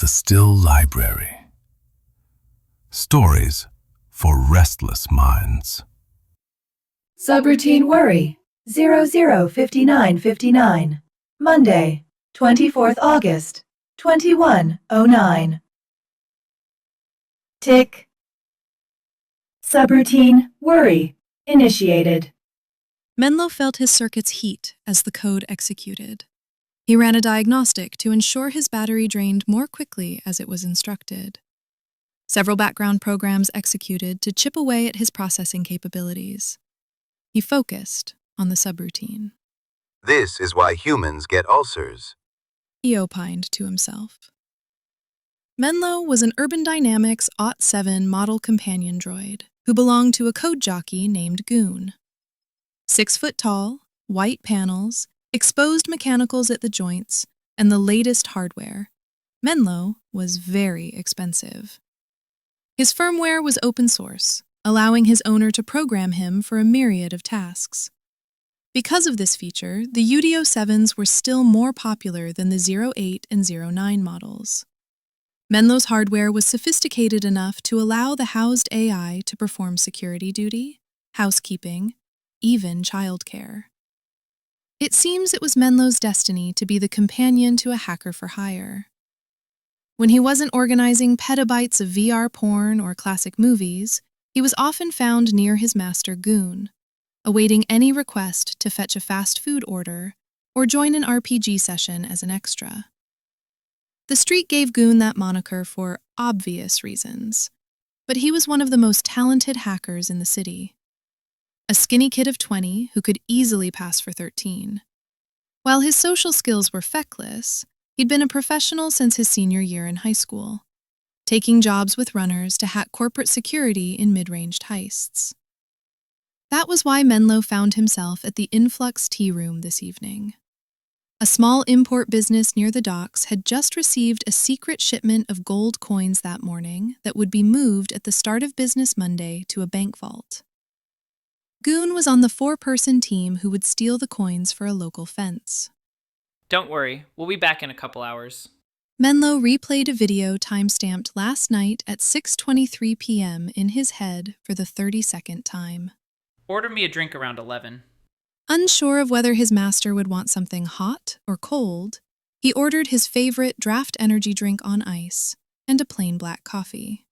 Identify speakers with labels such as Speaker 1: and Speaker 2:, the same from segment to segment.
Speaker 1: the still library. Stories for restless minds.
Speaker 2: Subroutine Worry, 005959. Monday, 24th August, 2109. Tick. Subroutine Worry initiated.
Speaker 3: Menlo felt his circuits heat as the code executed. He ran a diagnostic to ensure his battery drained more quickly as it was instructed. Several background programs executed to chip away at his processing capabilities. He focused on the subroutine.
Speaker 4: This is why humans get ulcers.
Speaker 3: He opined to himself. Menlo was an Urban Dynamics AUT-7 model companion droid who belonged to a code jockey named Goon. 6 foot tall, white panels, exposed mechanicals at the joints, and the latest hardware, Menlo was very expensive. His firmware was open source, allowing his owner to program him for a myriad of tasks. Because of this feature, the UDO-7s were still more popular than the 08 and 09 models. Menlo's hardware was sophisticated enough to allow the housed AI to perform security duty, housekeeping, even childcare. It seems it was Menlo's destiny to be the companion to a hacker for hire. When he wasn't organizing petabytes of VR porn or classic movies, he was often found near his master Goon, awaiting any request to fetch a fast food order or join an RPG session as an extra. The street gave Goon that moniker for obvious reasons, but he was one of the most talented hackers in the city. A skinny kid of 20 who could easily pass for 13. While his social skills were feckless, he'd been a professional since his senior year in high school, taking jobs with runners to hack corporate security in mid-ranged heists. That was why Menlo found himself at the Influx Tea Room this evening. A small import business near the docks had just received a secret shipment of gold coins that morning that would be moved at the start of business Monday to a bank vault. Goon was on the 4-person team who would steal the coins for a local fence.
Speaker 5: Don't worry, we'll be back in a couple hours.
Speaker 3: Menlo replayed a video timestamped last night at 6:23 p.m. in his head for the 32nd time.
Speaker 5: Order me a drink around 11.
Speaker 3: Unsure of whether his master would want something hot or cold, he ordered his favorite draft energy drink on ice and a plain black coffee.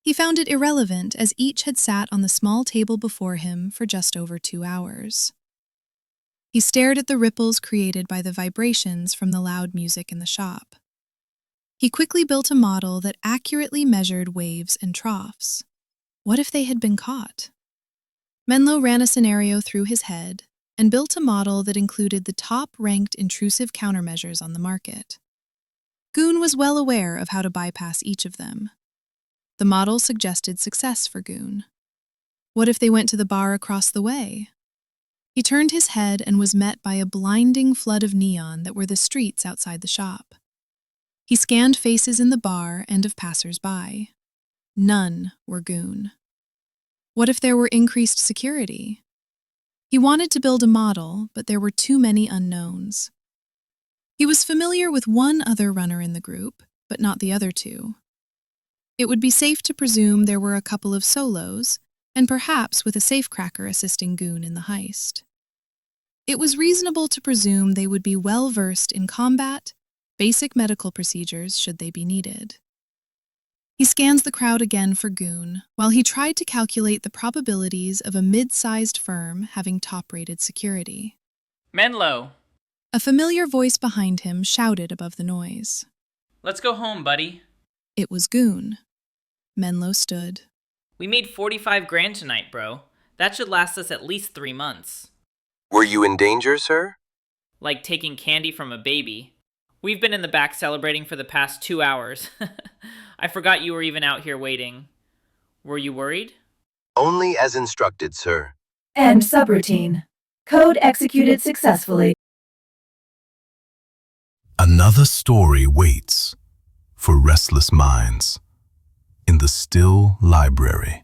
Speaker 3: He found it irrelevant as each had sat on the small table before him for just over 2 hours. He stared at the ripples created by the vibrations from the loud music in the shop. He quickly built a model that accurately measured waves and troughs. What if they had been caught? Menlo ran a scenario through his head and built a model that included the top-ranked intrusive countermeasures on the market. Goon was well aware of how to bypass each of them. The model suggested success for Goon. What if they went to the bar across the way? He turned his head and was met by a blinding flood of neon that were the streets outside the shop. He scanned faces in the bar and of passers-by. None were Goon. What if there were increased security? He wanted to build a model, but there were too many unknowns. He was familiar with one other runner in the group, but not the other two. It would be safe to presume there were a couple of solos, and perhaps with a safecracker assisting Goon in the heist. It was reasonable to presume they would be well-versed in combat, basic medical procedures should they be needed. He scans the crowd again for Goon, while he tried to calculate the probabilities of a mid-sized firm having top-rated security.
Speaker 5: Menlo!
Speaker 3: A familiar voice behind him shouted above the noise.
Speaker 5: Let's go home, buddy.
Speaker 3: It was Goon. Menlo stood.
Speaker 5: We made 45 grand tonight, bro. That should last us at least 3 months.
Speaker 4: Were you in danger, sir?
Speaker 5: Like taking candy from a baby. We've been in the back celebrating for the past 2 hours. I forgot you were even out here waiting. Were you worried?
Speaker 4: Only as instructed, sir.
Speaker 2: End subroutine. Code executed successfully.
Speaker 1: Another story waits for restless minds in the still library.